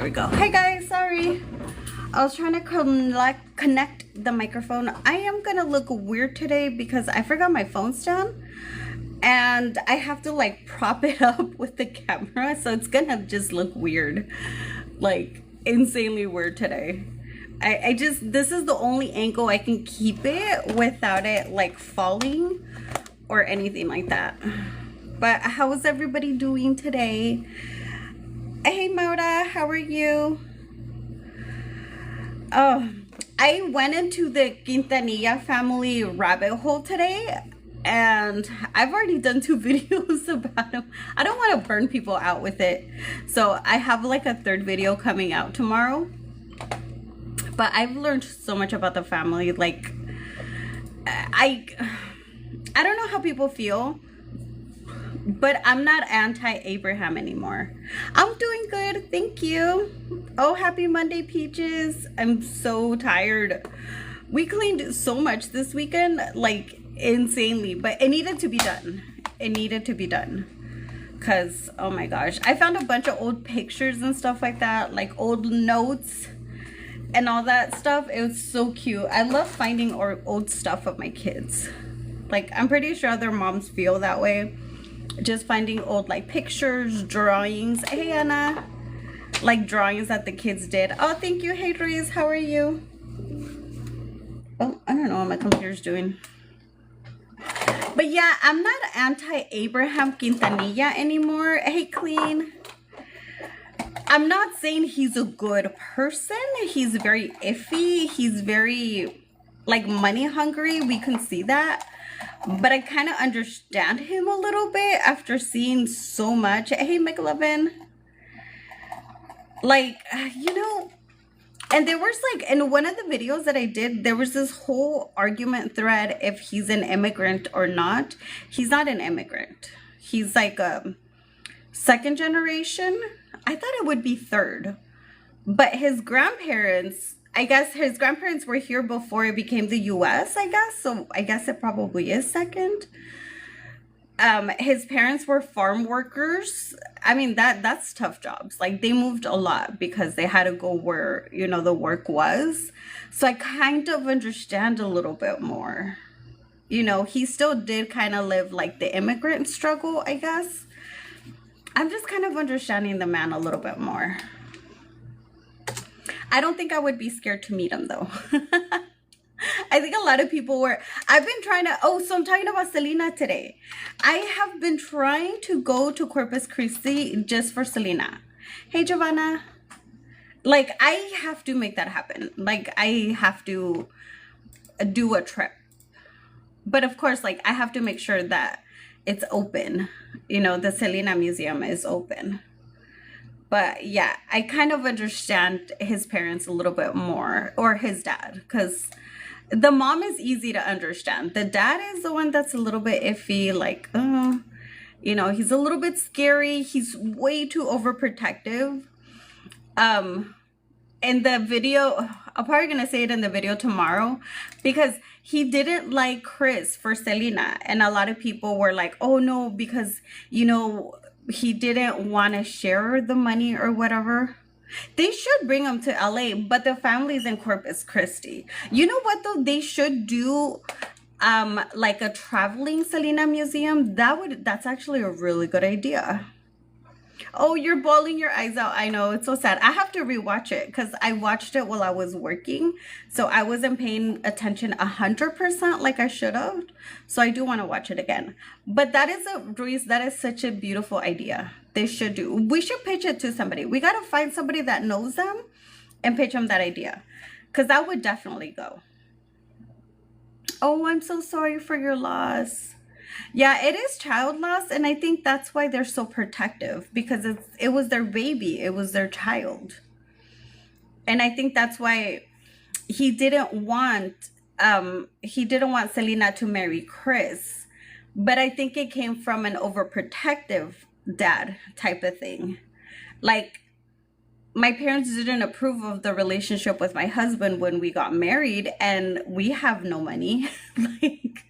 There we go. Hey guys, sorry. I was trying to connect the microphone. I am gonna look weird today because I forgot my phone stand and I have to like prop it up with the camera, so it's gonna just look weird, like insanely weird today. I just, this is the only angle I can keep it without it like falling or anything like that. But how is everybody doing today? Hey Maura, how are you? Oh, I went into the Quintanilla family rabbit hole today and I've already done 2 videos about them. I don't want to burn people out with it. So I have like a 3rd video coming out tomorrow. But I've learned so much about the family. Like, I don't know how people feel, but I'm not anti-Abraham anymore. I'm doing good, thank you. Oh, happy Monday, Peaches. I'm so tired. We cleaned so much this weekend, like insanely, but it needed to be done. It needed to be done. Because, oh my gosh, I found a bunch of old pictures and stuff like that, like old notes and all that stuff. It was so cute. I love finding old stuff of my kids. Like, I'm pretty sure their moms feel that way. Just finding old like pictures, drawings. Hey Anna, like drawings that the kids did. Oh, thank you. Hey Reese, how are you? Oh, I don't know what my computer's doing. But yeah, I'm not anti-Abraham Quintanilla anymore. Hey Clean, I'm not saying he's a good person. He's very iffy. He's very like money hungry. We can see that. But I kind of understand him a little bit after seeing so much. Hey, McLovin. Like, you know, and there was like, in one of the videos that I did, there was this whole argument thread if he's an immigrant or not. He's not an immigrant. He's like a 2nd generation. I thought it would be 3rd. But his grandparents, I guess his grandparents were here before it became the US, I guess. So I guess it probably is 2nd. His parents were farm workers. I mean, that's tough jobs. Like, they moved a lot because they had to go where, you know, the work was. So I kind of understand a little bit more. You know, he still did kind of live like the immigrant struggle, I guess. I'm just kind of understanding the man a little bit more. I don't think I would be scared to meet him though. I think a lot of people were. I've been trying to, oh, so I'm talking about Selena today. I have been trying to go to Corpus Christi just for Selena. Hey, Giovanna. Like, I have to make that happen. Like, I have to do a trip. But of course, like, I have to make sure that it's open. You know, the Selena Museum is open. But yeah, I kind of understand his parents a little bit more, or his dad, because the mom is easy to understand. The dad is the one that's a little bit iffy, like, you know, he's a little bit scary. He's way too overprotective. In the video, I'm probably going to say it in the video tomorrow, because he didn't like Chris for Selena. And a lot of people were like, oh no, because, you know, he didn't want to share the money or whatever. They should bring him to LA, but the family's in Corpus Christi. You know what though? They should do like a traveling Selena museum. That's actually a really good idea. Oh, you're bawling your eyes out. I know, it's so sad. I have to rewatch it because I watched it while I was working. So I wasn't paying attention 100% like I should have. So I do want to watch it again. But that is Ruiz, that is such a beautiful idea. They should do. We should pitch it to somebody. We got to find somebody that knows them and pitch them that idea. Because I would definitely go. Oh, I'm so sorry for your loss. Yeah, it is child loss, and I think that's why they're so protective, because it was their baby, it was their child. And I think that's why he didn't want Selena to marry Chris. But I think it came from an overprotective dad type of thing. Like, my parents didn't approve of the relationship with my husband when we got married, and we have no money. Like,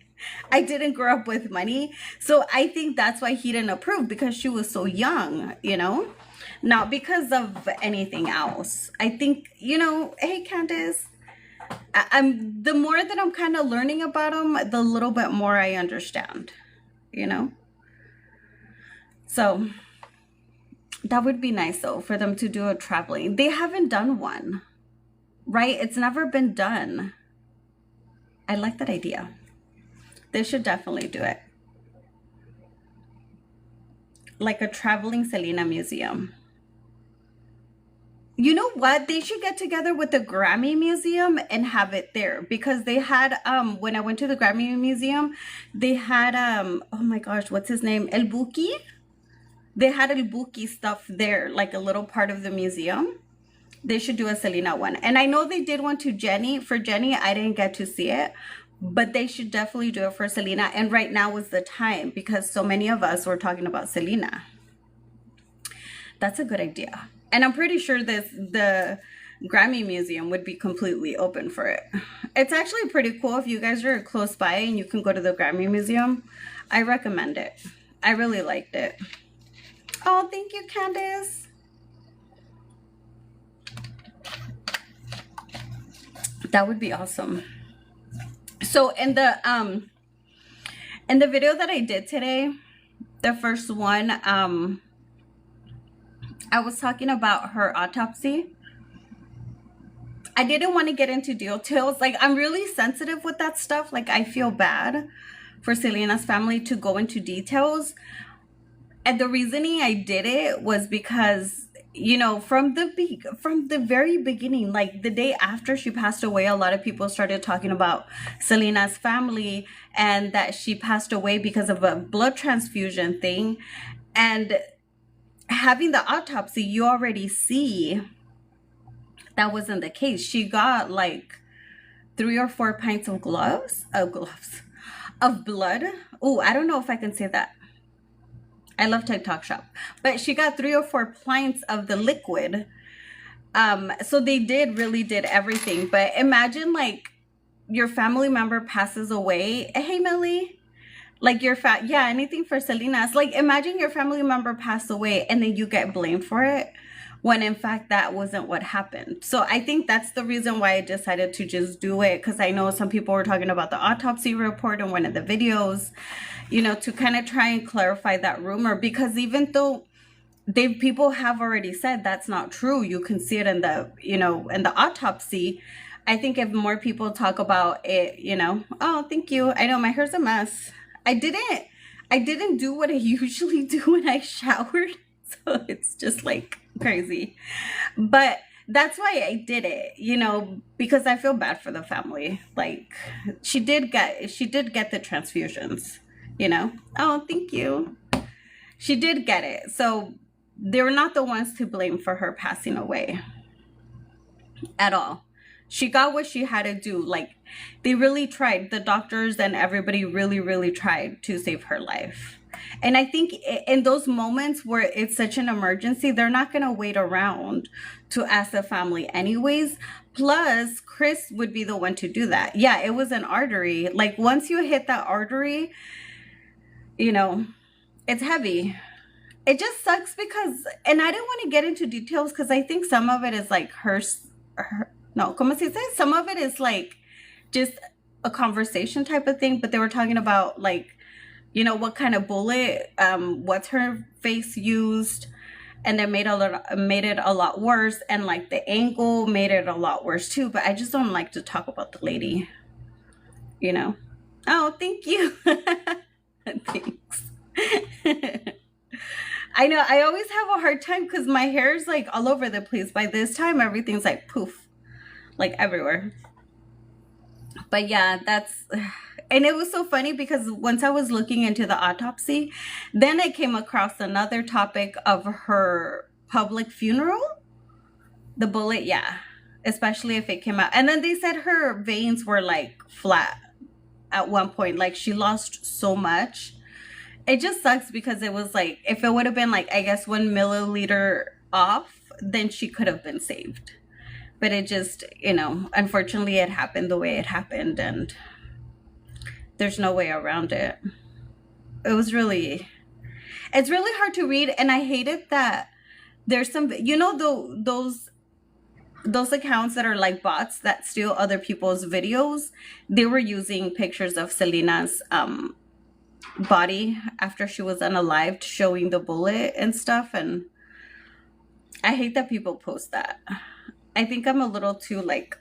I didn't grow up with money. So I think that's why he didn't approve, because she was so young, you know? not because of anything else. I think, hey Candace, I'm the more that I'm kind of learning about them, the little bit more I understand, you know? So that would be nice though for them to do a traveling. They haven't done one, right? It's never been done. I like that idea. They should definitely do it. Like a traveling Selena museum. You know what? They should get together with the Grammy Museum and have it there, because they had when I went to the Grammy Museum, they had oh my gosh, what's his name? El Buki. They had El Buki stuff there, like a little part of the museum. They should do a Selena one. And I know they did one to Jenny. For Jenny, I didn't get to see it, but they should definitely do it for Selena. And right now is the time, because so many of us were talking about Selena. That's a good idea. And I'm pretty sure the Grammy Museum would be completely open for it. It's actually pretty cool if you guys are close by and you can go to the Grammy Museum. I recommend it. I really liked it. Oh, thank you, Candace. That would be awesome. So in the video that I did today, the first one, I was talking about her autopsy. I didn't want to get into details. Like, I'm really sensitive with that stuff. Like, I feel bad for Selena's family to go into details. And the reasoning I did it was because, from the very beginning, like the day after she passed away, a lot of people started talking about Selena's family and that she passed away because of a blood transfusion thing. And having the autopsy, you already see that wasn't the case. She got like 3 or 4 pints of blood. Oh, I don't know if I can say that. I love TikTok shop, but she got 3 or 4 pints of the liquid. So they really did everything. But imagine like your family member passes away. Hey, Millie. Like anything for Selena. It's like, imagine your family member passed away and then you get blamed for it, when in fact that wasn't what happened. So I think that's the reason why I decided to just do it, because I know some people were talking about the autopsy report in one of the videos, to kind of try and clarify that rumor, because even though people have already said that's not true, you can see it in the, in the autopsy. I think if more people talk about it, oh, thank you. I know my hair's a mess. I didn't do what I usually do when I showered, so it's just like crazy. But that's why I did it, because I feel bad for the family. Like, she did get the transfusions, Oh, thank you. She did get it. So they were not the ones to blame for her passing away at all. She got what she had to do. Like, they really tried. The doctors and everybody really, really tried to save her life. And I think in those moments where it's such an emergency, they're not going to wait around to ask the family anyways. Plus, Chris would be the one to do that. Yeah, it was an artery. Like, once you hit that artery, it's heavy. It just sucks because, and I didn't want to get into details because I think some of it is like no, como se dice? Some of it is like just a conversation type of thing, but they were talking about like, what kind of bullet, what's her face used, and they made it a lot worse, and like the angle made it a lot worse too. But I just don't like to talk about the lady, Oh, thank you. Thanks. I know I always have a hard time because my hair is like all over the place. By this time, everything's like poof, like everywhere. But yeah, and it was so funny because once I was looking into the autopsy, then I came across another topic of her public funeral. The bullet, yeah, especially if it came out. And then they said her veins were like flat at one point. Like, she lost so much. It just sucks because it was like, if it would have been like, I guess 1 milliliter off, then she could have been saved. But it just, unfortunately it happened the way it happened, and there's no way around it. It's really hard to read, and I hated that There's some, those accounts that are like bots that steal other people's videos. They were using pictures of Selena's body after she was unalived, showing the bullet and stuff. And I hate that people post that. I think I'm a little too like,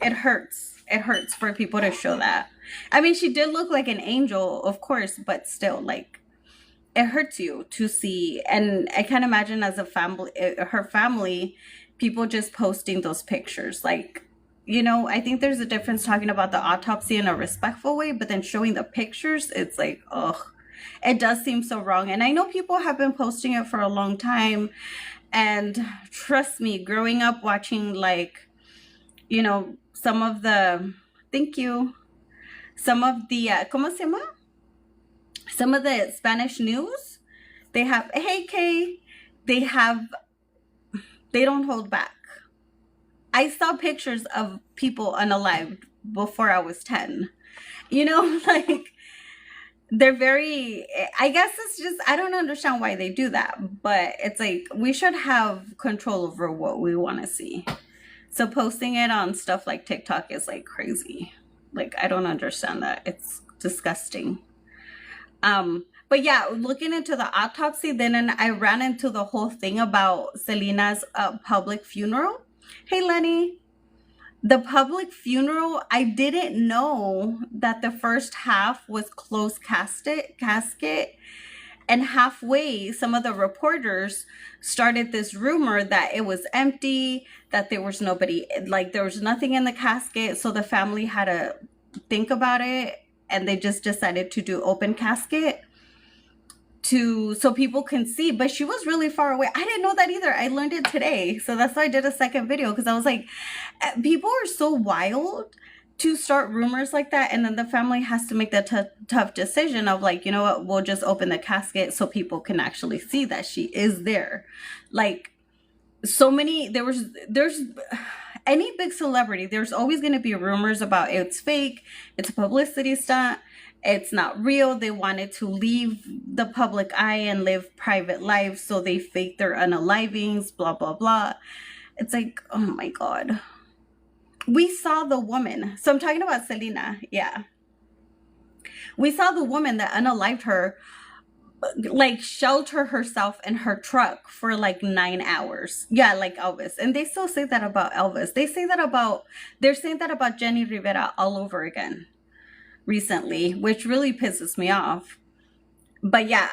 it hurts. It hurts for people to show that. I mean, she did look like an angel, of course, but still, like, it hurts you to see. And I can't imagine as a family, her family, people just posting those pictures. Like, I think there's a difference talking about the autopsy in a respectful way, but then showing the pictures, it's like, ugh, it does seem so wrong. And I know people have been posting it for a long time. And trust me, growing up watching, like, some of the, thank you, some of the, ¿cómo se llama? Some of the Spanish news, they have, hey, Kay, they don't hold back. I saw pictures of people unalived before I was 10. Like, they're very, I guess it's just, I don't understand why they do that, but it's like, we should have control over what we want to see. So posting it on stuff like TikTok is like crazy. Like, I don't understand that. It's disgusting. But yeah, looking into the autopsy, then I ran into the whole thing about Selena's public funeral. Hey, Lenny. The public funeral, I didn't know that the first half was closed casket. And halfway, some of the reporters started this rumor that it was empty, that there was nobody, like there was nothing in the casket. So the family had to think about it, and they just decided to do open casket so people can see. But she was really far away. I didn't know that either. I learned it today. So that's why I did a second video, because I was like, people are so wild to start rumors like that, and then the family has to make that tough decision of like, you know what, we'll just open the casket so people can actually see that she is there. Like, so many, there's any big celebrity, there's always going to be rumors about it's fake, it's a publicity stunt, it's not real, they wanted to leave the public eye and live private lives, so they fake their unalivings, blah blah blah. It's like, oh my god. We saw the woman, so I'm talking about Selena, yeah. We saw the woman that unalived her, like, shelter herself in her truck for like 9 hours. Yeah, like Elvis. And they still say that about Elvis. They're saying that about Jenny Rivera all over again recently, which really pisses me off. But yeah,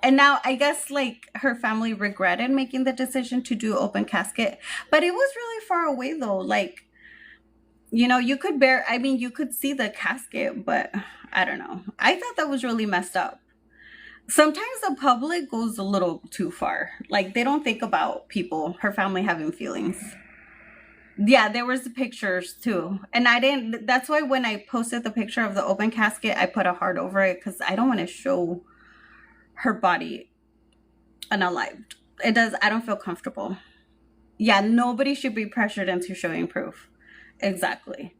and now I guess like her family regretted making the decision to do open casket, but it was really far away though. Like, you could see the casket, but I don't know. I thought that was really messed up. Sometimes the public goes a little too far. Like, they don't think about people, her family having feelings. Yeah, there was the pictures too. And that's why when I posted the picture of the open casket, I put a heart over it, because I don't want to show her body unalived. I don't feel comfortable. Yeah, nobody should be pressured into showing proof. Exactly.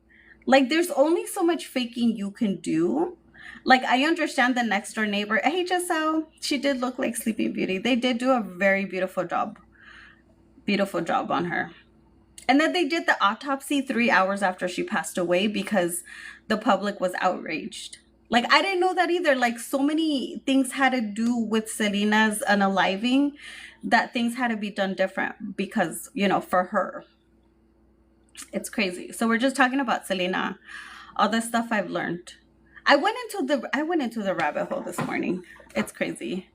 Like, there's only so much faking you can do. Like, I understand the next door neighbor. Hey, Giselle, she did look like Sleeping Beauty. They did do a very beautiful job. Beautiful job on her. And then they did the autopsy 3 hours after she passed away because the public was outraged. Like, I didn't know that either. Like, so many things had to do with Selena's unaliving that things had to be done different because, for her. It's crazy. So we're just talking about Selena, all the stuff I've learned. I went into the rabbit hole this morning. It's crazy.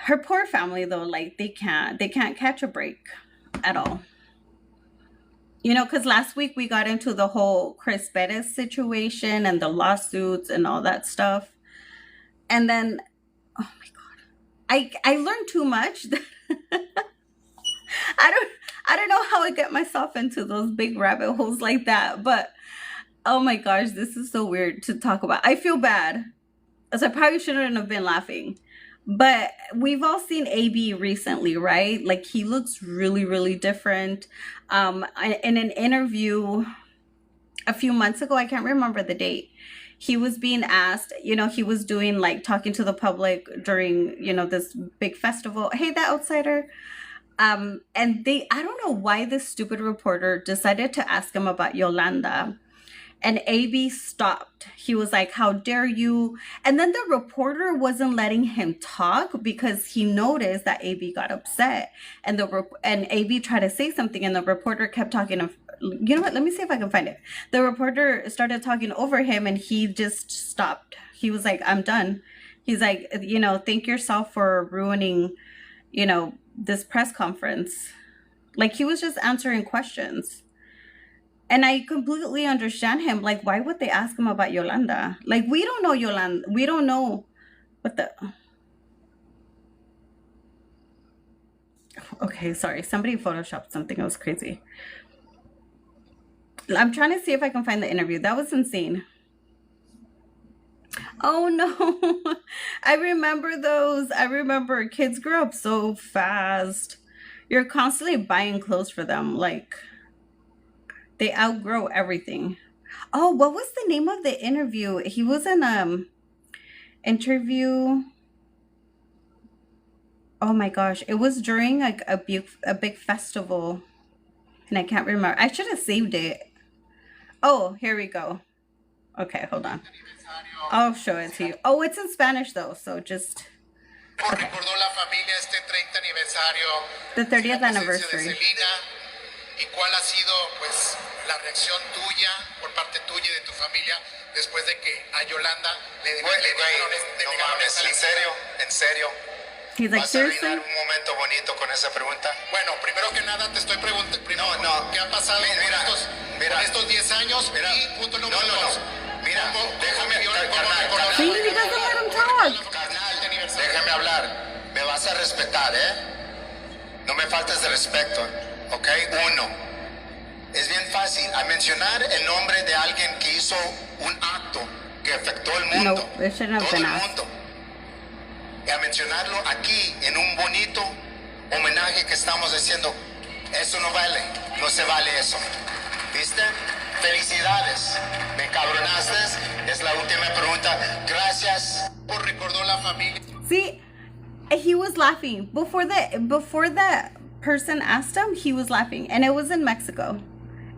Her poor family though, like they can't catch a break at all. Because last week we got into the whole Chris Perez situation and the lawsuits and all that stuff. And then, oh my God, I learned too much. I don't know how I get myself into those big rabbit holes like that, but oh my gosh, this is so weird to talk about. I feel bad, as I probably shouldn't have been laughing. But we've all seen AB recently, right? Like, he looks really, really different. In an interview a few months ago, I can't remember the date, he was being asked, he was doing like talking to the public during, this big festival. Hey, that outsider. And I don't know why this stupid reporter decided to ask him about Yolanda. And AB stopped. He was like, how dare you? And then the reporter wasn't letting him talk because he noticed that AB got upset. And AB tried to say something, and the reporter kept talking. You know what? Let me see if I can find it. The reporter started talking over him, and he just stopped. He was like, I'm done. He's like, thank yourself for ruining, this press conference. Like, he was just answering questions. And I completely understand him. Like, why would they ask him about Yolanda? Like, we don't know Yolanda. We don't know what the... Okay, sorry. Somebody photoshopped something. It was crazy. I'm trying to see if I can find the interview. That was insane. Oh, no. I remember those. I remember kids grow up so fast. You're constantly buying clothes for them. Like... they outgrow everything. Oh, what was the name of the interview? He was in interview. Oh my gosh, it was during like a big festival, and I can't remember. I should have saved it. Oh, here we go. Okay, hold on. I'll show it to you. Oh, it's in Spanish though, so just. Okay. The 30th anniversary. ¿Y cuál ha sido, pues, la reacción tuya, por parte tuya y de tu familia, después de que a Yolanda le denegaron esa licencia? En serio. He's like, ¿Vas a arruinar un momento bonito con esa pregunta? Bueno, primero que nada te estoy preguntando, ¿qué ha pasado con estos 10 años? Y punto número 2. Mira, déjame hablar, carnal, déjame hablar. Me vas a respetar, No me faltes de respeto. Ok, 1. Es bien fácil a mencionar el nombre de alguien que hizo un acto que afectó al mundo, todo el mundo, y a mencionarlo aquí en un bonito homenaje que estamos haciendo. Eso no vale, no se vale eso. ¿Viste? Felicidades, me cabronaste. Es la última pregunta. Gracias por recordó la familia. See, he was laughing before the person asked him. He was laughing, and it was in Mexico.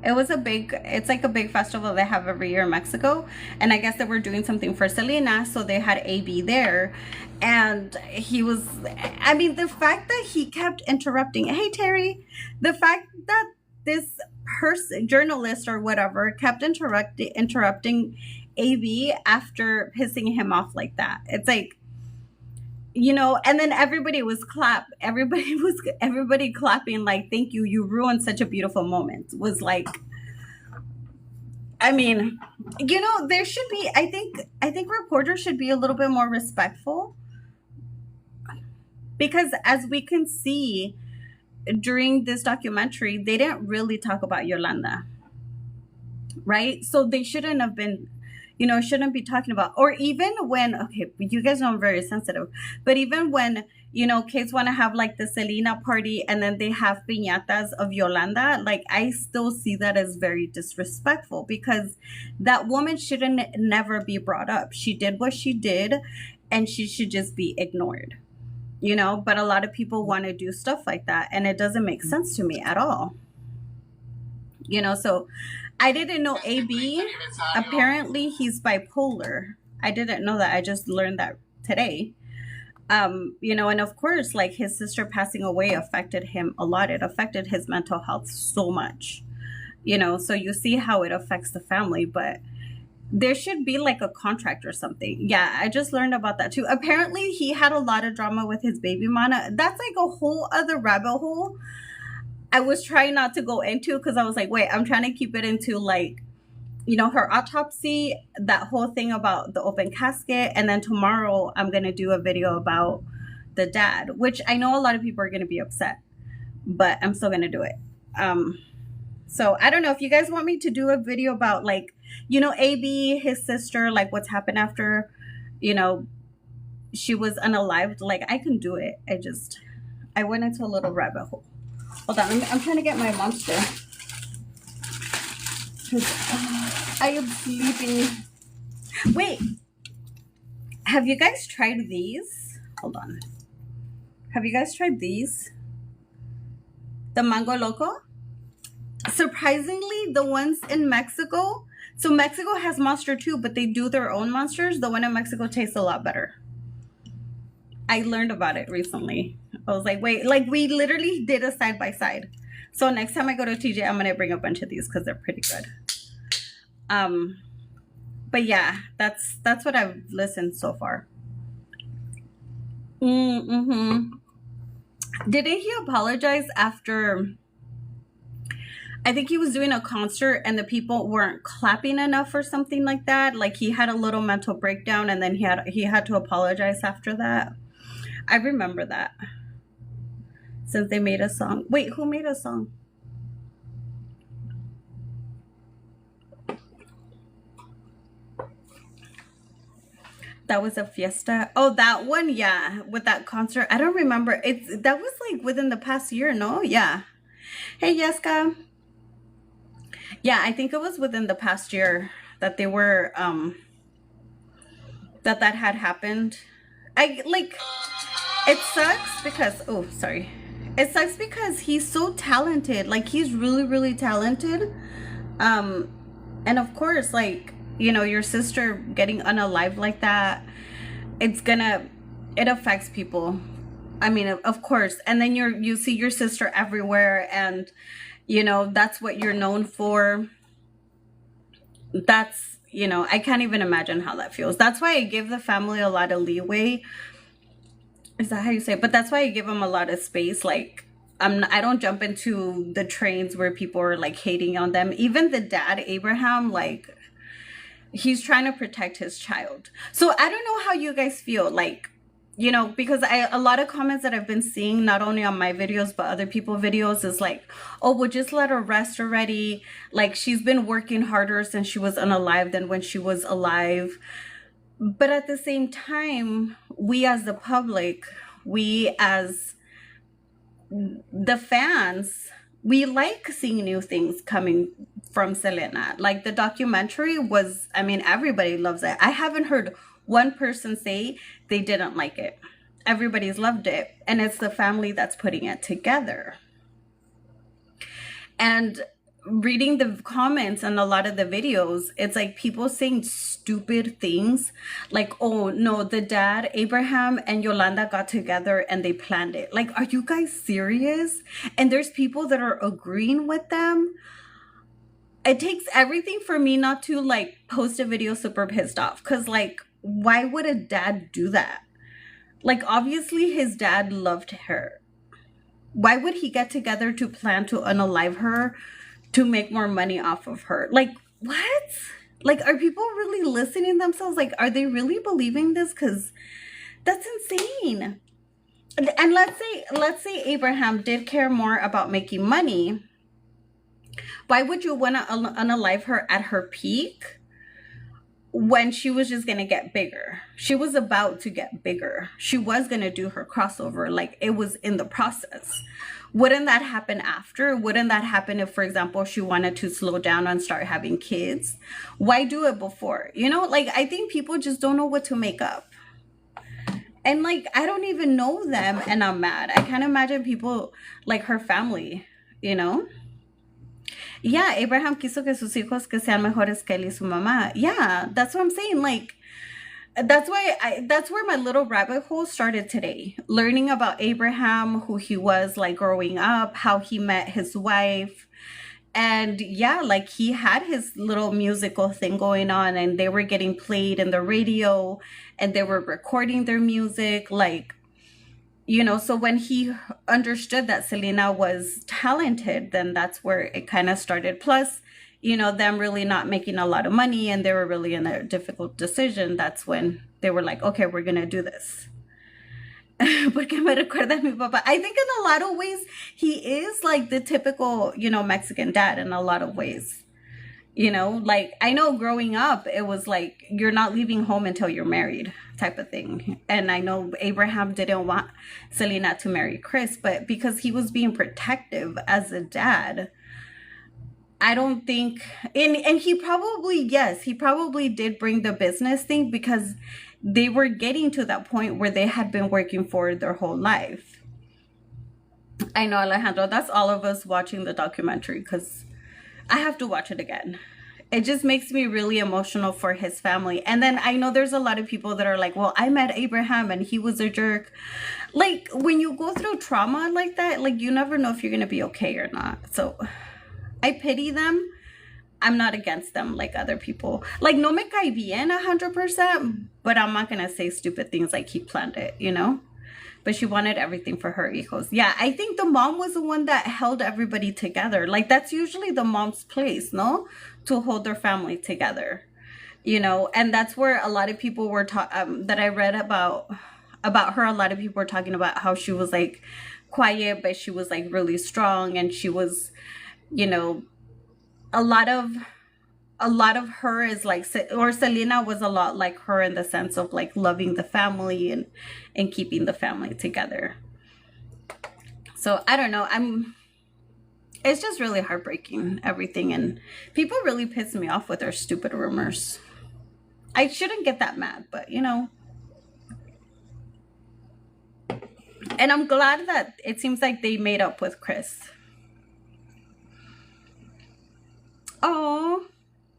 It's like a big festival they have every year in Mexico, and I guess they were doing something for Selena, so they had AB there, and he was, I mean, the fact that he kept interrupting, hey Terry, the fact that this person, journalist or whatever, kept interrupting AB after pissing him off like that. It's like, and then everybody clapping like, thank you, you ruined such a beautiful moment. Was like, I mean, there should be, I think reporters should be a little bit more respectful, because as we can see during this documentary, they didn't really talk about Yolanda, right? So they shouldn't have been, shouldn't be talking about, or even when, okay, you guys know I'm very sensitive, but even when, kids want to have like the Selena party and then they have piñatas of Yolanda, like I still see that as very disrespectful, because that woman shouldn't never be brought up. She did what she did, and she should just be ignored, but a lot of people want to do stuff like that, and it doesn't make sense to me at all. So I didn't know AB, apparently he's bipolar. I didn't know that. I just learned that today. And of course, like his sister passing away affected him a lot. It affected his mental health so much, so you see how it affects the family, but there should be like a contract or something. Yeah, I just learned about that too. Apparently he had a lot of drama with his baby mama. That's like a whole other rabbit hole I was trying not to go into, because I was like, wait, I'm trying to keep it into like, her autopsy, that whole thing about the open casket. And then tomorrow I'm going to do a video about the dad, which I know a lot of people are going to be upset, but I'm still going to do it. So I don't know if you guys want me to do a video about like, AB, his sister, like what's happened after, she was unalived. Like I can do it. I went into a little rabbit hole. Hold on, I'm trying to get my Monster. I am sleeping. Wait, have you guys tried these? Hold on. Have you guys tried these? The Mango Loco? Surprisingly, the ones in Mexico, so Mexico has Monster too, but they do their own monsters. The one in Mexico tastes a lot better. I learned about it recently. I was like, wait, like we literally did a side by side. So next time I go to TJ, I'm gonna bring a bunch of these because they're pretty good. But yeah, that's what I've listened so far. Mm-hmm. Didn't he apologize after? I think he was doing a concert and the people weren't clapping enough or something like that. Like he had a little mental breakdown and then he had to apologize after that. I remember that. Since they made a song. Wait, who made a song? That was a fiesta. Oh, that one, yeah, with that concert. I don't remember. That was like within the past year, no? Yeah. Hey, Yeska. Yeah, I think it was within the past year that they were that had happened. It sucks because sorry. It sucks because he's so talented. Like he's really, really talented. And of course, like, you know, your sister getting unalived like that, it affects people. I mean, of course. And then you see your sister everywhere and, you know, that's what you're known for. That's, you know, I can't even imagine how that feels. That's why I give the family a lot of leeway. Is that how you say it? But that's why I give them a lot of space. Like, I don't jump into the trains where people are like hating on them. Even the dad, Abraham, like, he's trying to protect his child. So I don't know how you guys feel, like, you know, because a lot of comments that I've been seeing, not only on my videos, but other people's videos is like, oh, well, just let her rest already. Like, she's been working harder since she was unalive than when she was alive. But at the same time, we as the public, we as the fans, we like seeing new things coming from Selena. Like the documentary was, I mean, everybody loves it. I haven't heard one person say they didn't like it. Everybody's loved it. And it's the family that's putting it together. And reading the comments and a lot of the videos, it's like people saying stupid things like, oh no, the dad, Abraham and Yolanda got together and they planned it. Like, are you guys serious? And there's people that are agreeing with them. It takes everything for me not to like post a video super pissed off, because like, why would a dad do that? Like, obviously his dad loved her. Why would he get together to plan to unalive her to make more money off of her? Like, what? Like, are people really listening to themselves? Like, are they really believing this? Because that's insane. And let's say Abraham did care more about making money. Why would you want to unalive her at her peak when she was just going to get bigger? She was about to get bigger. She was going to do her crossover. Like, it was in the process. Wouldn't that happen after? Wouldn't that happen if, for example, she wanted to slow down and start having kids? Why do it before? You know, like, I think people just don't know what to make up. And like, I don't even know them and I'm mad. I can't imagine people like her family, you know? Yeah, Abraham quiso que sus hijos que sean mejores que él y su mamá. Yeah, that's what I'm saying. Like, that's where my little rabbit hole started today. Learning about Abraham, who he was like growing up, how he met his wife. And yeah, like he had his little musical thing going on and they were getting played in the radio and they were recording their music. Like, you know, so when he understood that Selena was talented, then that's where it kind of started. Plus, you know, them really not making a lot of money and they were really in a difficult decision. That's when they were like, okay, we're going to do this. Porque me recuerda a mi papá. I think in a lot of ways, he is like the typical, you know, Mexican dad in a lot of ways. You know, like, I know growing up, it was like, you're not leaving home until you're married type of thing. And I know Abraham didn't want Selena to marry Chris, but because he was being protective as a dad, I don't think, and he probably, yes, he probably did bring the business thing because they were getting to that point where they had been working for their whole life. I know, Alejandro, that's all of us watching the documentary because I have to watch it again. It just makes me really emotional for his family. And then I know there's a lot of people that are like, well, I met Abraham and he was a jerk. Like, when you go through trauma like that, like, you never know if you're going to be okay or not. So I pity them. I'm not against them like other people. Like, no me cae bien 100%, but I'm not going to say stupid things like he planned it, you know? But she wanted everything for her hijos. Yeah, I think the mom was the one that held everybody together. Like, that's usually the mom's place, no? To hold their family together, you know? And that's where a lot of people were that I read about her. A lot of people were talking about how she was like quiet, but she was like really strong. And she was, you know, a lot of her is like, or Selena was a lot like her in the sense of like loving the family and keeping the family together. So I don't know, it's just really heartbreaking, everything, and people really piss me off with their stupid rumors. I shouldn't get that mad, but you know. And I'm glad that it seems like they made up with Chris. Oh,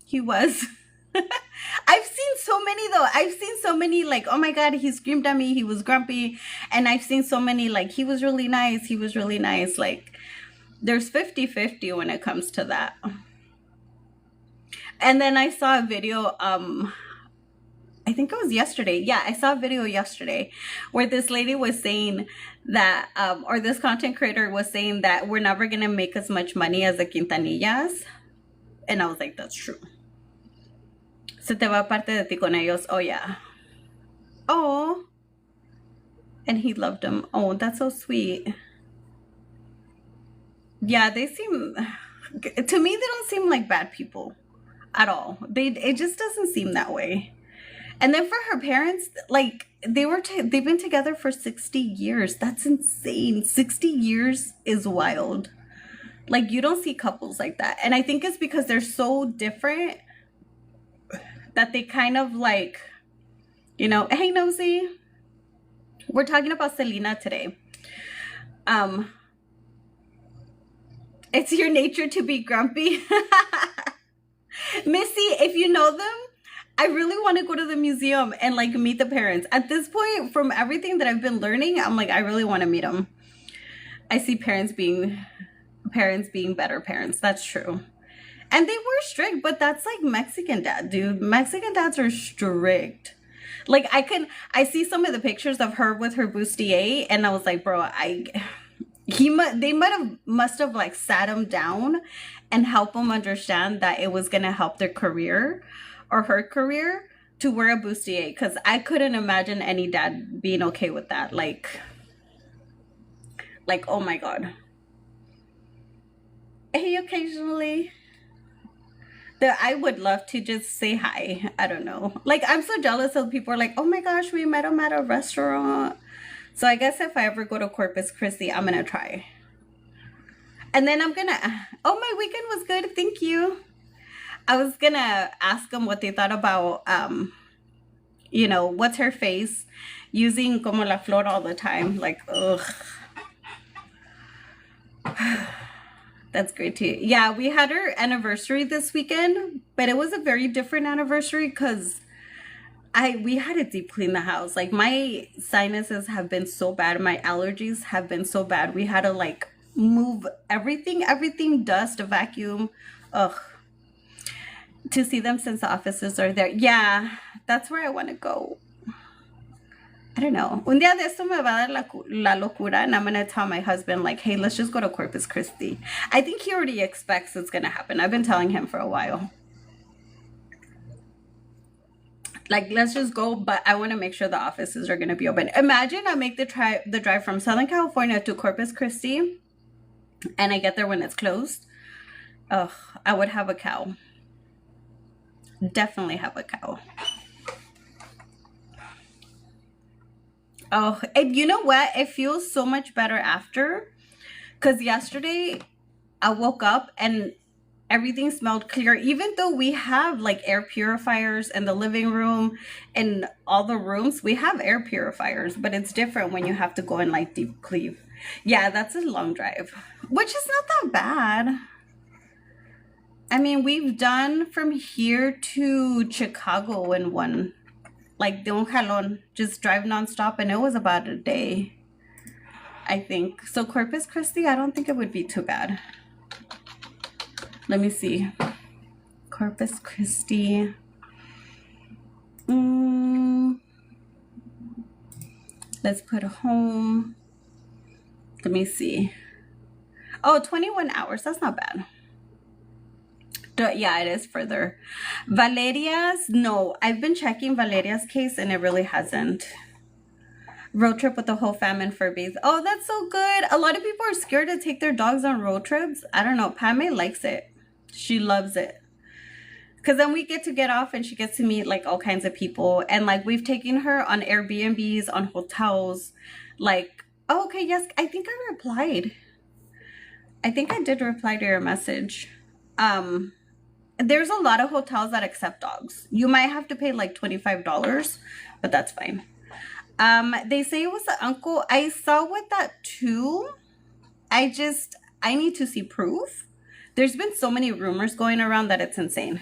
he was. I've seen so many though. I've seen so many like, oh my God, he screamed at me. He was grumpy. And I've seen so many like, he was really nice. He was really nice. Like, there's 50-50 when it comes to that. And then I saw a video, I think it was yesterday. Yeah, I saw a video yesterday where this lady was saying that, or this content creator was saying that we're never going to make as much money as the Quintanillas. And I was like, that's true. Se te va parte de ti con ellos. Oh, yeah. Oh. And he loved him. Oh, that's so sweet. Yeah, they seem, to me, they don't seem like bad people at all. It just doesn't seem that way. And then for her parents, like, they've been together for 60 years. That's insane. 60 years is wild. Like, you don't see couples like that. And I think it's because they're so different that they kind of like, you know, hey, Nosy. We're talking about Selena today. It's your nature to be grumpy. Missy, if you know them, I really want to go to the museum and like meet the parents. At this point, from everything that I've been learning, I'm like, I really want to meet them. I see parents being better parents. That's true. And they were strict, but that's like Mexican dad, dude. Mexican dads are strict. Like, I see some of the pictures of her with her bustier, and I was like, bro, they must have like sat him down and help him understand that it was gonna help their career or her career to wear a bustier, because I couldn't imagine any dad being okay with that. Like, oh my God. Hey, occasionally. That I would love to just say hi. I don't know. Like, I'm so jealous of people are like, oh my gosh, we met him at a restaurant. So I guess if I ever go to Corpus Christi, I'm going to try. And then I'm going to, oh, my weekend was good. Thank you. I was going to ask them what they thought about, you know, what's her face using como la flor all the time. Like, ugh. That's great too. Yeah, we had our anniversary this weekend, but it was a very different anniversary because we had to deep clean the house. Like, my sinuses have been so bad. My allergies have been so bad. We had to like move everything, dust, vacuum. Ugh. To see them since the offices are there. Yeah, that's where I want to go. I don't know. Un día de esto me va a dar la locura, and I'm going to tell my husband, like, hey, let's just go to Corpus Christi. I think he already expects it's going to happen. I've been telling him for a while. Like, let's just go, but I want to make sure the offices are going to be open. Imagine I make the drive from Southern California to Corpus Christi, and I get there when it's closed. Ugh, I would have a cow. Definitely have a cow. Oh, and you know what? It feels so much better after. Because yesterday, I woke up and Everything smelled clear, even though we have like air purifiers in the living room and all the rooms. We have air purifiers, but it's different when you have to go and like deep cleave. Yeah, that's a long drive, which is not that bad. I mean, we've done from here to Chicago in one, like Don Jalon, just drive nonstop, and it was about a day, I think. So Corpus Christi, I don't think it would be too bad. Let me see. Corpus Christi. Let's put home. Let me see. Oh, 21 hours. That's not bad. Yeah, it is further. Valeria's, no. I've been checking Valeria's case and it really hasn't. Road trip with the whole family for Furbies. Oh, that's so good. A lot of people are scared to take their dogs on road trips. I don't know. Pame likes it. She loves it. Because then we get off and she gets to meet like all kinds of people. And like we've taken her on Airbnbs, on hotels. Like, oh, okay, yes. I think I replied. I think I did reply to your message. There's a lot of hotels that accept dogs. You might have to pay like $25, but that's fine. They say it was the uncle. I saw with that too. I need to see proof. There's been so many rumors going around that it's insane.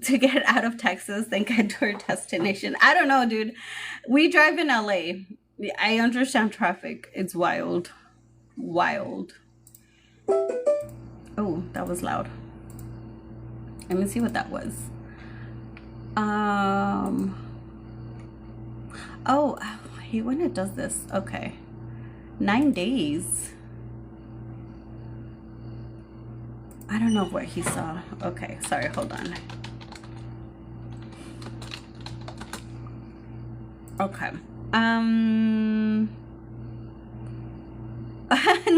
To get out of Texas, then get to our destination. I don't know, dude. We drive in LA. I understand traffic. It's wild. Wild. Oh, that was loud. Let me see what that was. Oh, I hate when it does this. Okay. 9 days. I don't know what he saw. Okay, sorry, hold on. Okay.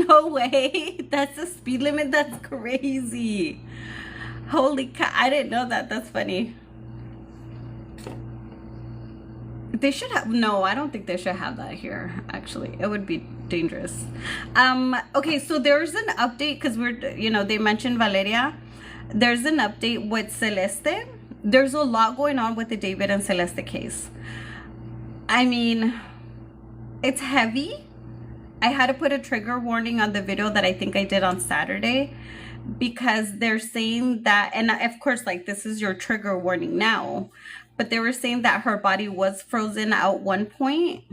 No way. That's the speed limit. That's crazy. Holy cow. I didn't know that. That's funny. They should have, no, I don't think they should have that here, actually. It would be dangerous. Okay, so there's an update, because they mentioned Valeria. There's an update with Celeste. There's a lot going on with the David and Celeste case. I mean, it's heavy. I had to put a trigger warning on the video that I think I did on Saturday, because they're saying that, and of course, like, this is your trigger warning now, but they were saying that her body was frozen at one point.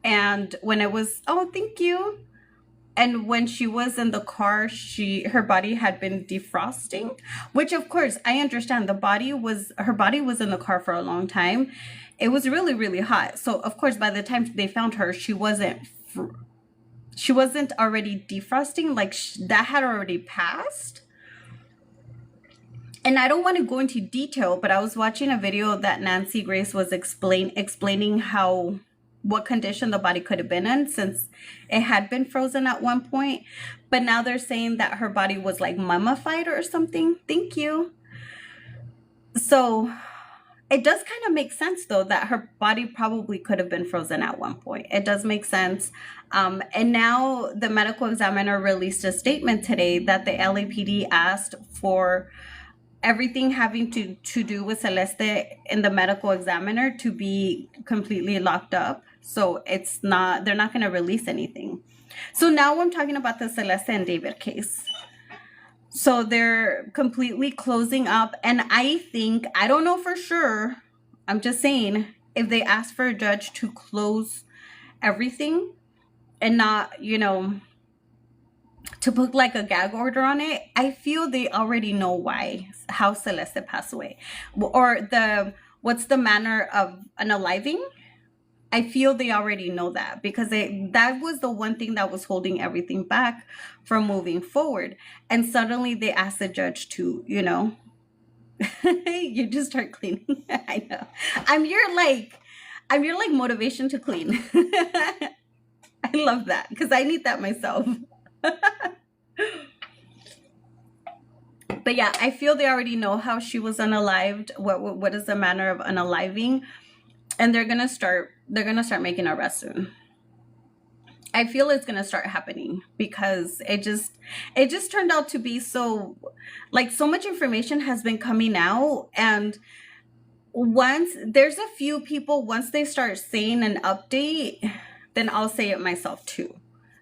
And when it was, oh, thank you. And when she was in the car, her body had been defrosting, which of course I understand. Her body was in the car for a long time. It was really, really hot. So of course, by the time they found her, she wasn't already defrosting. Like that had already passed. And I don't want to go into detail, but I was watching a video that Nancy Grace was explaining what condition the body could have been in, since it had been frozen at one point. But now they're saying that her body was like mummified or something. Thank you. So it does kind of make sense, though, that her body probably could have been frozen at one point. It does make sense. And now the medical examiner released a statement today that the LAPD asked for everything having to do with Celeste in the medical examiner to be completely locked up. So they're not going to release anything. So now I'm talking about the Celeste and David case. So they're completely closing up. And I don't know for sure, I'm just saying, if they ask for a judge to close everything and not, to put like a gag order on it, I feel they already know how Celeste passed away, or what's the manner of unaliving. I feel they already know that, because that was the one thing that was holding everything back from moving forward. And suddenly they asked the judge to, you just start cleaning. I know. I'm your motivation to clean. I love that, because I need that myself. But yeah, I feel they already know how she was unalived. What is the manner of unaliving, and they're gonna start making arrests soon. I feel it's gonna start happening because it just turned out to be so, like, so much information has been coming out, and once there's a few people, once they start saying an update, then I'll say it myself too.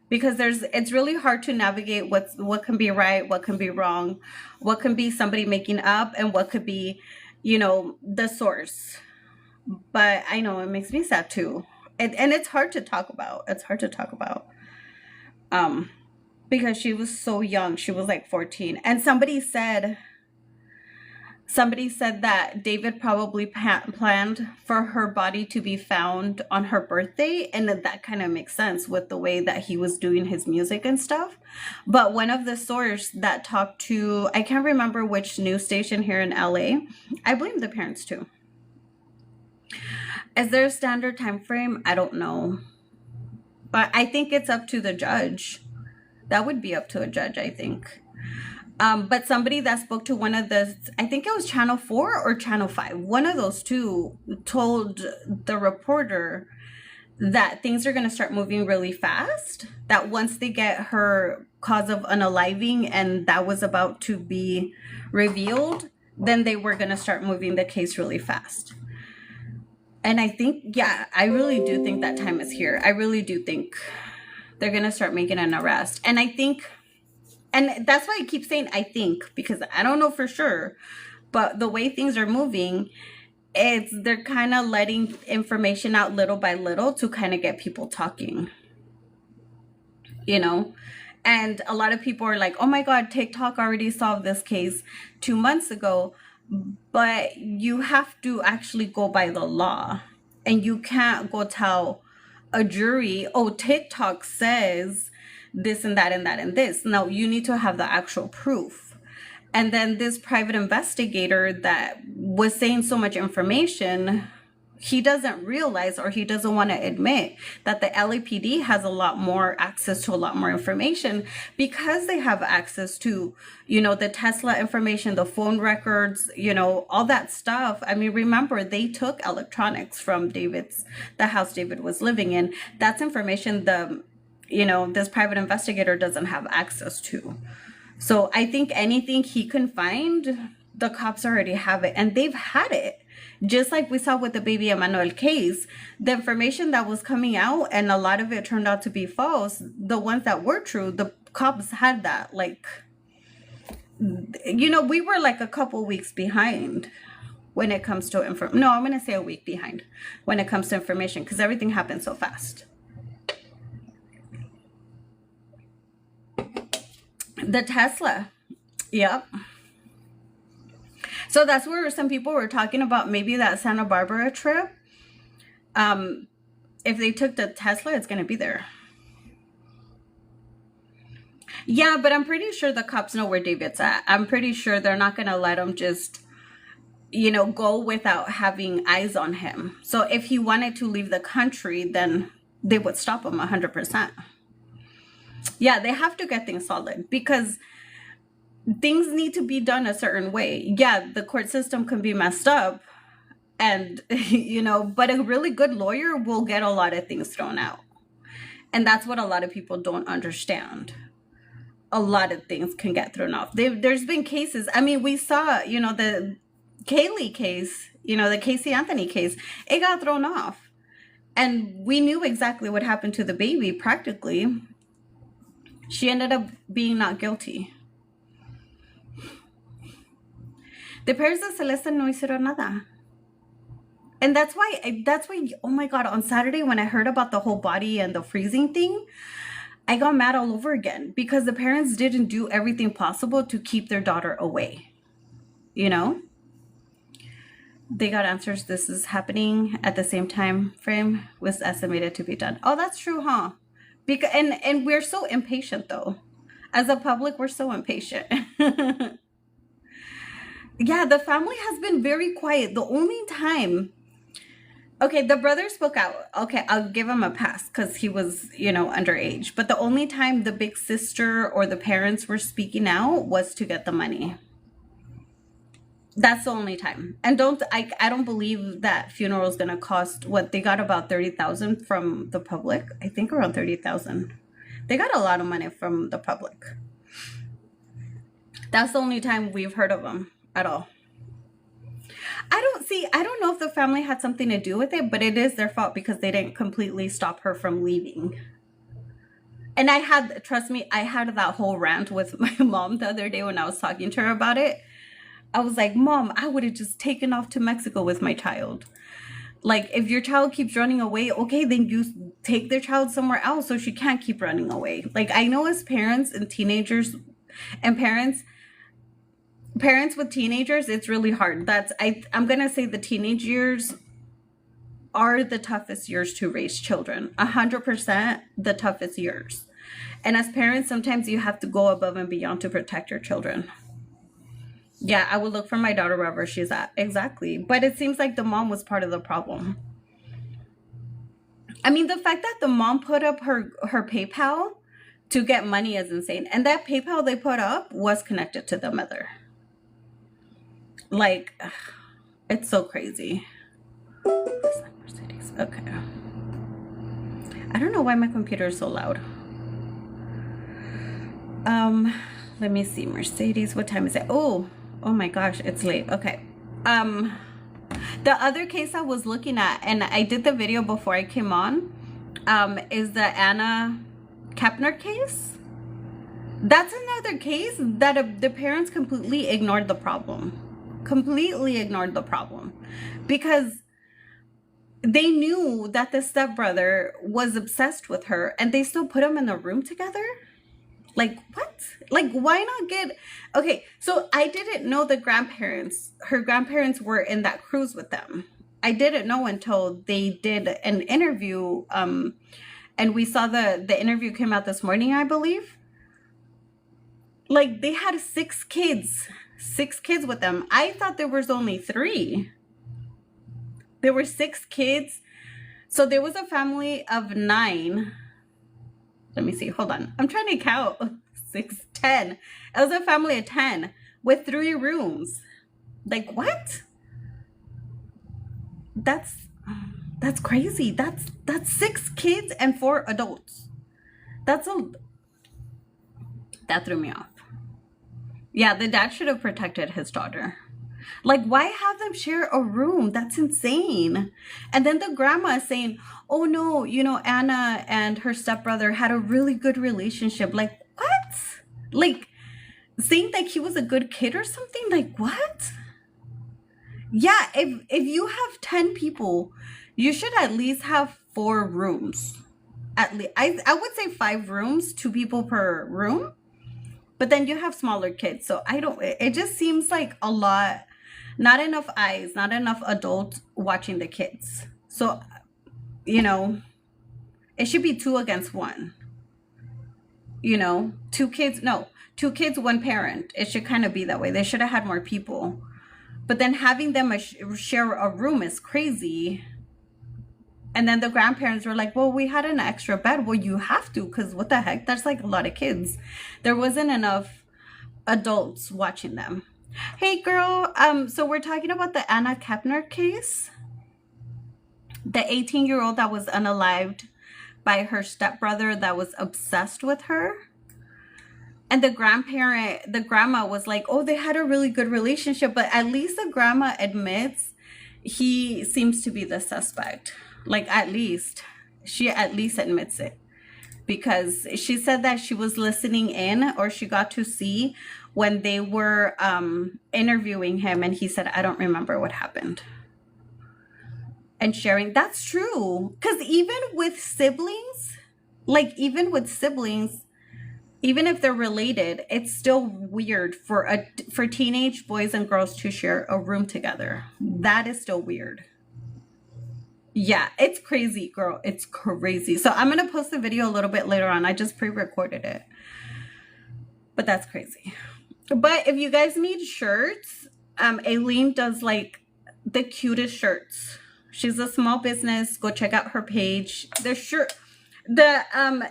Because it's really hard to navigate what can be right, what can be wrong, what can be somebody making up, and what could be, the source. But I know it makes me sad too. And it's hard to talk about. It's hard to talk about. Because she was so young. She was like 14. And somebody said that David probably planned for her body to be found on her birthday, and that kind of makes sense with the way that he was doing his music and stuff. But one of the source that talked to, I can't remember which news station here in LA, I blame the parents too. Is there a standard time frame? I don't know. But I think it's up to the judge. That would be up to a judge, I think. But somebody that spoke to one of the, I think it was Channel 4 or Channel 5, one of those two, told the reporter that things are going to start moving really fast. That once they get her cause of unaliving and that was about to be revealed, then they were going to start moving the case really fast. And I think, yeah, I really do think that time is here. I really do think they're going to start making an arrest. And I think, and that's why I keep saying I think, because I don't know for sure, but the way things are moving, they're kind of letting information out little by little to kind of get people talking, And a lot of people are like, oh my God, TikTok already solved this case 2 months ago. But you have to actually go by the law, and you can't go tell a jury, oh, TikTok says this and that and that and this. No, you need to have the actual proof. And then this private investigator that was saying so much information, he doesn't realize, or he doesn't want to admit, that the LAPD has a lot more access to a lot more information, because they have access to, the Tesla information, the phone records, all that stuff. I mean, remember, they took electronics from the house David was living in. That's information this private investigator doesn't have access to. So I think anything he can find, the cops already have it, and they've had it. Just like we saw with the baby Emmanuel case, the information that was coming out, and a lot of it turned out to be false, the ones that were true, the cops had that. Like, we were like a couple weeks behind when it comes to information. No, I'm going to say a week behind when it comes to information, because everything happened so fast. The Tesla. Yep. So that's where some people were talking about maybe that Santa Barbara trip. If they took the Tesla, it's going to be there. Yeah, but I'm pretty sure the cops know where David's at. I'm pretty sure they're not going to let him just, go without having eyes on him. So if he wanted to leave the country, then they would stop him 100%. Yeah, they have to get things solid, because things need to be done a certain way. Yeah, the court system can be messed up, and, but a really good lawyer will get a lot of things thrown out. And that's what a lot of people don't understand. A lot of things can get thrown off. There's been cases. I mean, we saw, the Kaylee case, the Casey Anthony case, it got thrown off. And we knew exactly what happened to the baby, practically. She ended up being not guilty. The parents of Celeste no hicieron nada. And that's why, oh my God, on Saturday when I heard about the whole body and the freezing thing, I got mad all over again, because the parents didn't do everything possible to keep their daughter away. They got answers. This is happening at the same time frame was estimated to be done. Oh, that's true, huh? Because and we're so impatient, though. As a public, we're so impatient. Yeah, the family has been very quiet. The only time, okay, the brother spoke out. Okay, I'll give him a pass because he was, underage. But the only time the big sister or the parents were speaking out was to get the money. That's the only time. And I don't believe that funeral is gonna cost what they got, about 30,000 from the public. I think around 30,000. They got a lot of money from the public. That's the only time we've heard of them at all. I don't know if the family had something to do with it, but it is their fault because they didn't completely stop her from leaving. And trust me, I had that whole rant with my mom the other day when I was talking to her about it. I was like, Mom, I would have just taken off to Mexico with my child. Like, if your child keeps running away, okay, then you take their child somewhere else so she can't keep running away. Like, I know as parents and teenagers and parents with teenagers, it's really hard. I'm gonna say the teenage years are the toughest years to raise children. 100% the toughest years. And as parents, sometimes you have to go above and beyond to protect your children. Yeah, I would look for my daughter wherever she's at. Exactly. But it seems like the mom was part of the problem. I mean, the fact that the mom put up her PayPal to get money is insane. And that PayPal they put up was connected to the mother. Like, it's so crazy. Okay. I don't know why my computer is so loud. Let me see. Mercedes, what time is it? Oh my gosh, it's late. Okay. The other case I was looking at, and I did the video before I came on, is the Anna Kepner case. That's another case that the parents completely ignored the problem. Because they knew that the stepbrother was obsessed with her and they still put them in a room together. Like, what? Like, why not get... Okay, so I didn't know her grandparents were in that cruise with them. I didn't know until they did an interview, and we saw the interview came out this morning, I believe. Like, they had 6 kids with them. I thought there was only 3. There were 6 kids. So there was a family of 9. Let me see. Hold on. I'm trying to count. 6, 10. It was a family of 10 with 3 rooms. Like, what? That's crazy. That's 6 kids and 4 adults. That threw me off. Yeah, the dad should have protected his daughter. Like, why have them share a room? That's insane. And then the grandma is saying, oh no, Anna and her stepbrother had a really good relationship. Like, what? Like, saying that he was a good kid or something? Like, what? Yeah, if you have 10 people, you should at least have 4 rooms. At least, I would say 5 rooms, 2 people per room. But then you have smaller kids. So it just seems like a lot. Not enough eyes, not enough adults watching the kids. So, it should be 2 against 1. 2 kids, 2 kids, 1 parent. It should kind of be that way. They should have had more people. But then having them share a room is crazy. And then the grandparents were like, well, we had an extra bed. Well, you have to, because what the heck? That's like a lot of kids. There wasn't enough adults watching them. Hey girl, so we're talking about the Anna Kepner case. The 18-year-old that was unalived by her stepbrother that was obsessed with her. And the grandma was like, oh, they had a really good relationship. But at least the grandma admits he seems to be the suspect. Like, she at least admits it. Because she said that she was listening in, or she got to see when they were interviewing him, and he said, I don't remember what happened. And sharing, that's true. Because even with siblings, even if they're related, it's still weird for teenage boys and girls to share a room together. That is still weird. Yeah, it's crazy, girl. It's crazy. So I'm going to post the video a little bit later on. I just pre-recorded it. But that's crazy. But if you guys need shirts, Aileen does like the cutest shirts. She's a small business. Go check out her page. The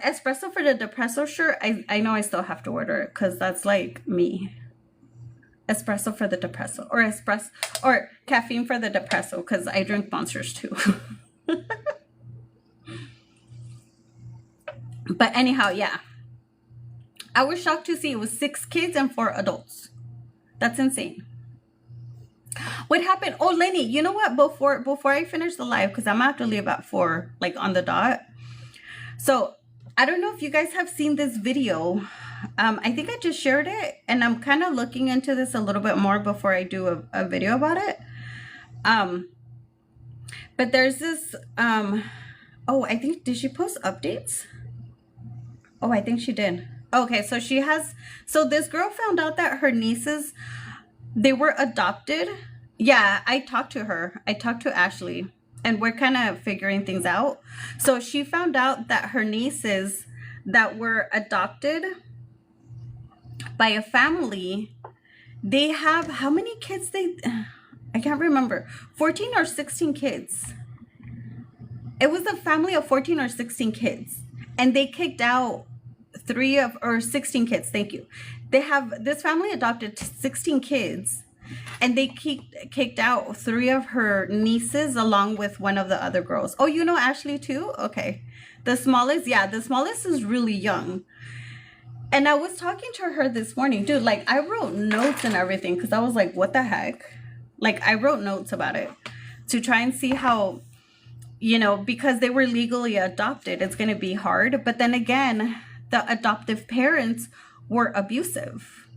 espresso for the depresso shirt, I know I still have to order it because that's like me. Espresso for the depresso, or espresso, or caffeine for the depresso, because I drink Monsters too. But anyhow, yeah. I was shocked to see it was 6 kids and 4 adults. That's insane. What happened? Oh, Lenny, you know what? Before I finish the live, because I'm gonna have to leave at 4, like on the dot. So I don't know if you guys have seen this video. I think I just shared it, and I'm kind of looking into this a little bit more before I do a video about it. But there's this, oh, I think, did she post updates? Oh, I think she did. Okay, so she has, so this girl found out that her nieces, they were adopted. Yeah, I talked to her. I talked to Ashley, and we're kind of figuring things out. So she found out that her nieces that were adopted by a family, they have, how many kids I can't remember, 14 or 16 kids. It was a family of 14 or 16 kids, and they kicked out 16 kids, thank you. This family adopted 16 kids, and they kicked out 3 of her nieces along with one of the other girls. Oh, you know Ashley too? Okay. The smallest is really young. And I was talking to her this morning, dude, like I wrote notes and everything, because I was like, what the heck? Like I wrote notes about it to try and see how, you know, because they were legally adopted, it's going to be hard. But then again, the adoptive parents were abusive.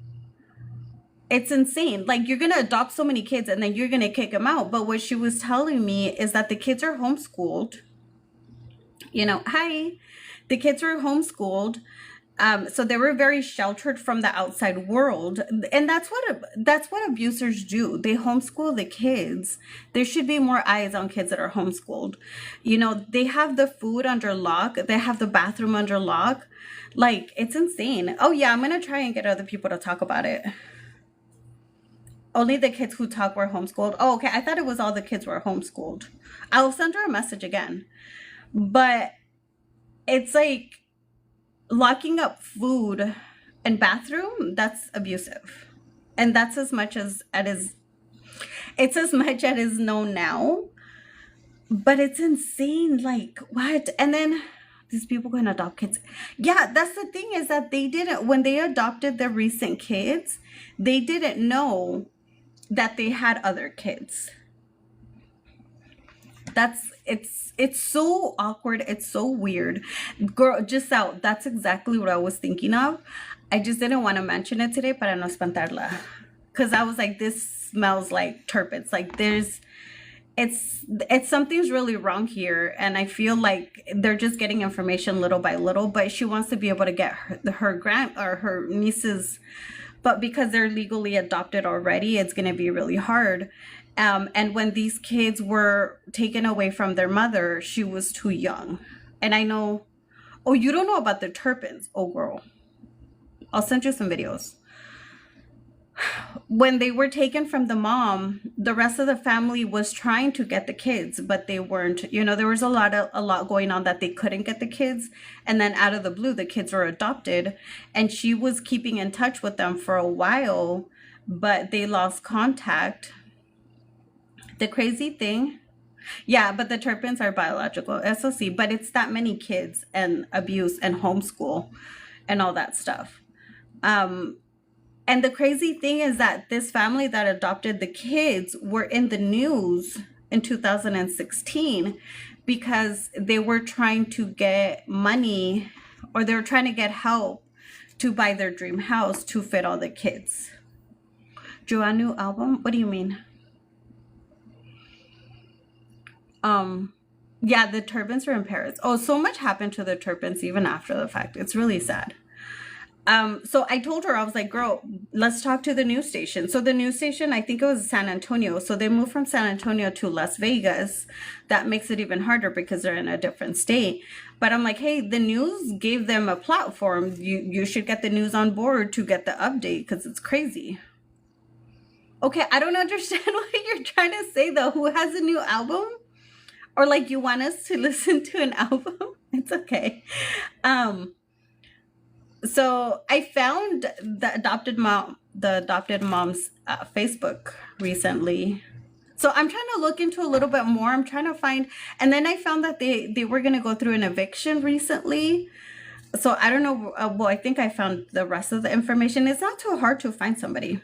It's insane. Like, you're going to adopt so many kids and then you're going to kick them out. But what she was telling me is that the kids are homeschooled. You know, the kids were homeschooled. So they were very sheltered from the outside world. And that's what abusers do. They homeschool the kids. There should be more eyes on kids that are homeschooled. You know, they have the food under lock. They have the bathroom under lock. Like, it's insane. Oh, yeah, I'm going to try and get other people to talk about it. Only the kids who talk were homeschooled. Oh, okay. I thought it was all the kids were homeschooled. I'll send her a message again. But it's like locking up food and bathroom, that's abusive. And that's as much as it's as much as is known now. But it's insane. Like, what? And then these people can adopt kids. Yeah, that's the thing, is that when they adopted the recent kids, they didn't know that they had other kids. It's so awkward. It's so weird. Girl, just out. That's exactly what I was thinking of. I just didn't want to mention it today para no espantarla. Because I was like, this smells like terpenes. Like it's something's really wrong here. And I feel like they're just getting information little by little. But she wants to be able to get her nieces. But because they're legally adopted already, it's going to be really hard. And when these kids were taken away from their mother, she was too young. And I know, oh, you don't know about the terpenes. Oh, girl. I'll send you some videos. When they were taken from the mom, the rest of the family was trying to get the kids, but they weren't. You know, there was a lot going on that they couldn't get the kids. And then out of the blue, the kids were adopted. And she was keeping in touch with them for a while, but they lost contact. The crazy thing, yeah, but the terpenes are biological, SOC, but it's that many kids and abuse and homeschool and all that stuff. And the crazy thing is that this family that adopted the kids were in the news in 2016 because they were trying to get money, or they were trying to get help to buy their dream house to fit all the kids. Drew, a new album? What do you mean? Yeah, the terpenes were in Paris. Oh, so much happened to the terpenes even after the fact. It's really sad. So I told her, I was like, girl, let's talk to the news station. So the news station, I think it was San Antonio. So they moved from San Antonio to Las Vegas. That makes it even harder because they're in a different state. But I'm like, hey, the news gave them a platform. You should get the news on board to get the update, because it's crazy. Okay, I don't understand what you're trying to say though. Who has a new album? Or like, you want us to listen to an album? It's okay. So I found the adopted mom's Facebook recently. So I'm trying to look into a little bit more. I'm trying to find, and then I found that they were going to go through an eviction recently. So I don't know. Well, I think I found the rest of the information. It's not too hard to find somebody,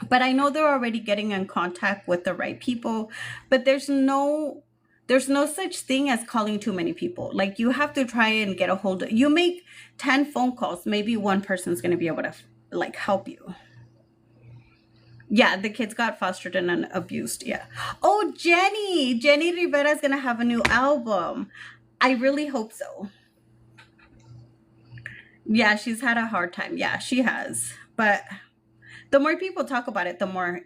but I know they're already getting in contact with the right people. But there's no such thing as calling too many people. Like, you have to try and get a hold of, you make 10 phone calls, maybe one person's going to be able to like help you. Yeah, the kids got fostered and abused. Yeah. Oh, Jenny Rivera is going to have a new album. I really hope so. Yeah, she's had a hard time. Yeah, she has. But the more people talk about it, the more,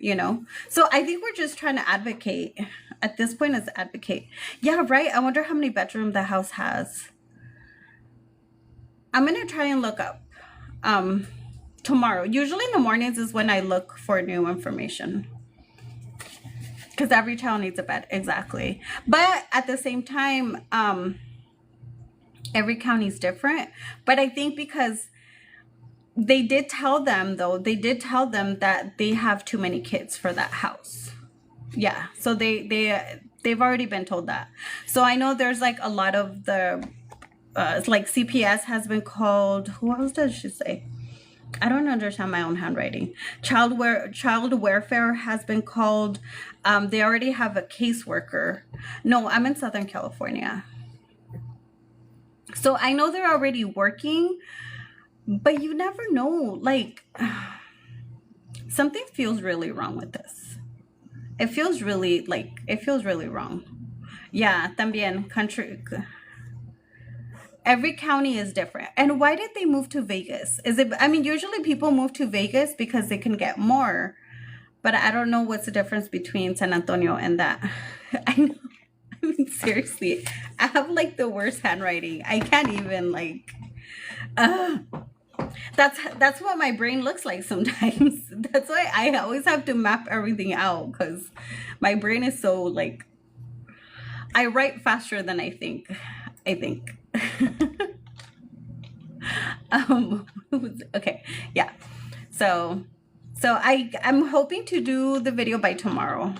So I think we're just trying to advocate. At this point, it's advocate. Yeah, right. I wonder how many bedrooms the house has. I'm going to try and look up tomorrow. Usually in the mornings is when I look for new information. Because every child needs a bed. Exactly. But at the same time, every county is different. But I think because they did tell them that they have too many kids for that house. Yeah, so they've already been told that. So I know there's like a lot of the like CPS has been called. Who else does she say? I don't understand my own handwriting. Child welfare has been called. They already have a caseworker. No, I'm in Southern California. So I know they're already working, but you never know. Like, something feels really wrong with this. It feels really wrong. Yeah, también country. Every county is different. And why did they move to Vegas? Usually people move to Vegas because they can get more. But I don't know what's the difference between San Antonio and that. I know. Seriously, I have like the worst handwriting. I can't even like. That's what my brain looks like sometimes. That's why I always have to map everything out, because my brain is so like, I write faster than I think. Okay, yeah. So I'm hoping to do the video by tomorrow,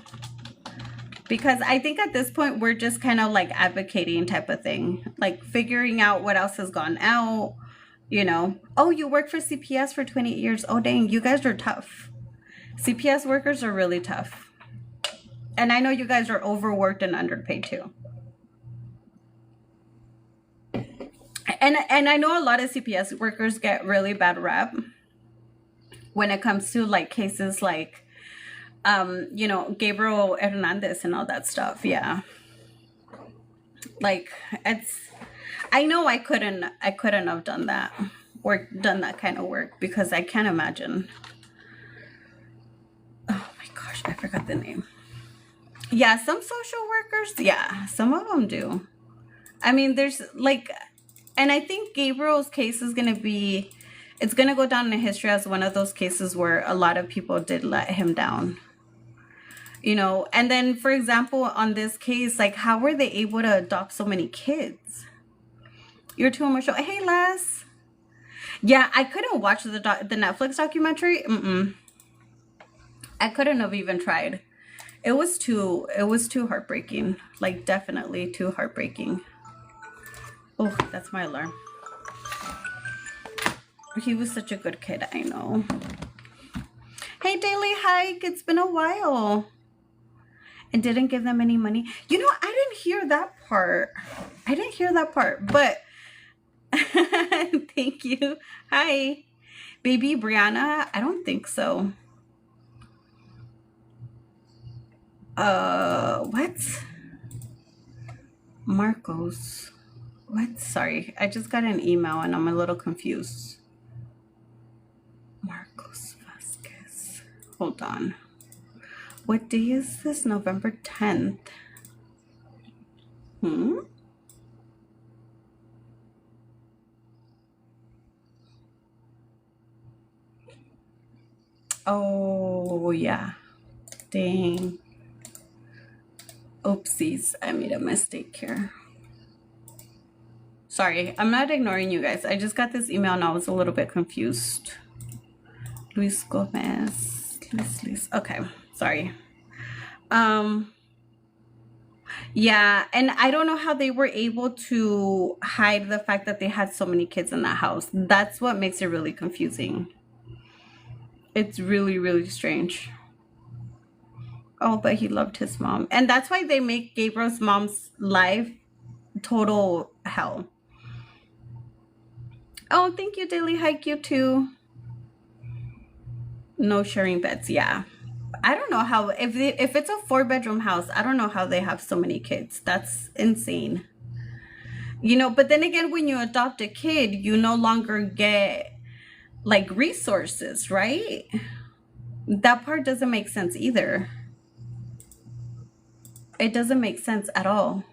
because I think at this point we're just kind of like advocating type of thing, like figuring out what else has gone out. Oh, you worked for CPS for 28 years. Oh, dang, you guys are tough. CPS workers are really tough. And I know you guys are overworked and underpaid too. And I know a lot of CPS workers get really bad rep when it comes to like cases like, Gabriel Hernandez and all that stuff. Yeah. Like, I know I couldn't have done that kind of work, because I can't imagine. Oh my gosh, I forgot the name. Yeah, some social workers, yeah, some of them do. There's like, and I think Gabriel's case is it's going to go down in history as one of those cases where a lot of people did let him down. And then, for example, on this case, like, how were they able to adopt so many kids? You're too emotional. Hey, Les. Yeah, I couldn't watch the Netflix documentary. I couldn't have even tried. It was too heartbreaking. Like, definitely too heartbreaking. Oh, that's my alarm. He was such a good kid, I know. Hey, Daily Hike, it's been a while. And didn't give them any money. I didn't hear that part. But thank you. Hi. Baby Brianna, I don't think so. What? Marcos. What? Sorry, I just got an email and I'm a little confused. Marcos Vasquez. Hold on. What day is this? November 10th. Oh, yeah. Dang. Oopsies. I made a mistake here. Sorry, I'm not ignoring you guys. I just got this email and I was a little bit confused. Luis Gomez. Luis. Okay, sorry. Yeah, and I don't know how they were able to hide the fact that they had so many kids in that house. That's what makes it really confusing. It's really, really strange. Oh, but he loved his mom. And that's why they make Gabriel's mom's life total hell. Oh, thank you, Daily Hike, you too. No sharing beds, yeah. I don't know how, if it's a 4-bedroom house, I don't know how they have so many kids. That's insane. You know, but then again, when you adopt a kid, you no longer get like resources, right? That part doesn't make sense either. It doesn't make sense at all.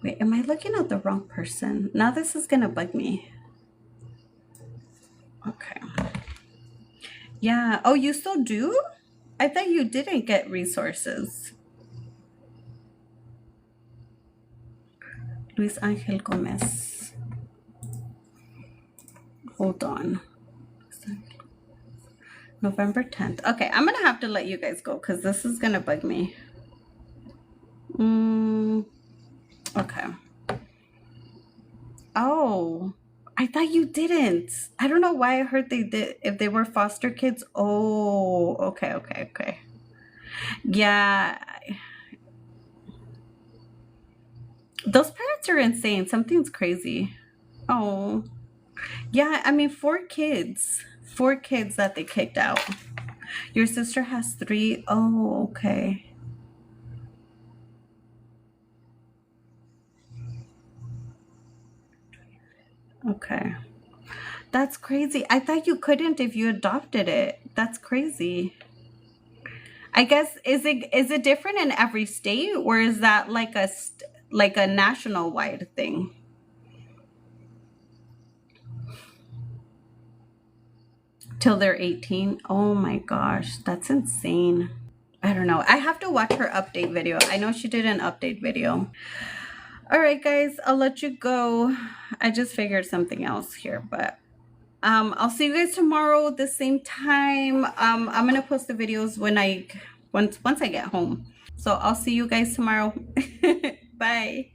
Wait, am I looking at the wrong person? Now this is gonna bug me. Okay. Yeah. Oh, you still do? I thought you didn't get resources. Luis Angel Gomez. Hold on. November 10th. Okay, I'm gonna have to let you guys go because this is gonna bug me. Okay. Oh, I thought you didn't. I don't know why I heard they did. If they were foster kids. Oh, okay. Yeah. Those parents are insane. Something's crazy. Oh. Yeah, I mean, 4 kids. 4 kids that they kicked out. Your sister has 3. Oh, okay. Okay. That's crazy. I thought you couldn't if you adopted it. That's crazy. I guess, is it different in every state, or is that like a national wide thing? Till they're 18. Oh my gosh, that's insane. I don't know. I have to watch her update video. I know she did an update video. All right, guys, I'll let you go. I just figured something else here, but I'll see you guys tomorrow at the same time. I'm gonna post the videos when once I get home. So I'll see you guys tomorrow. Bye.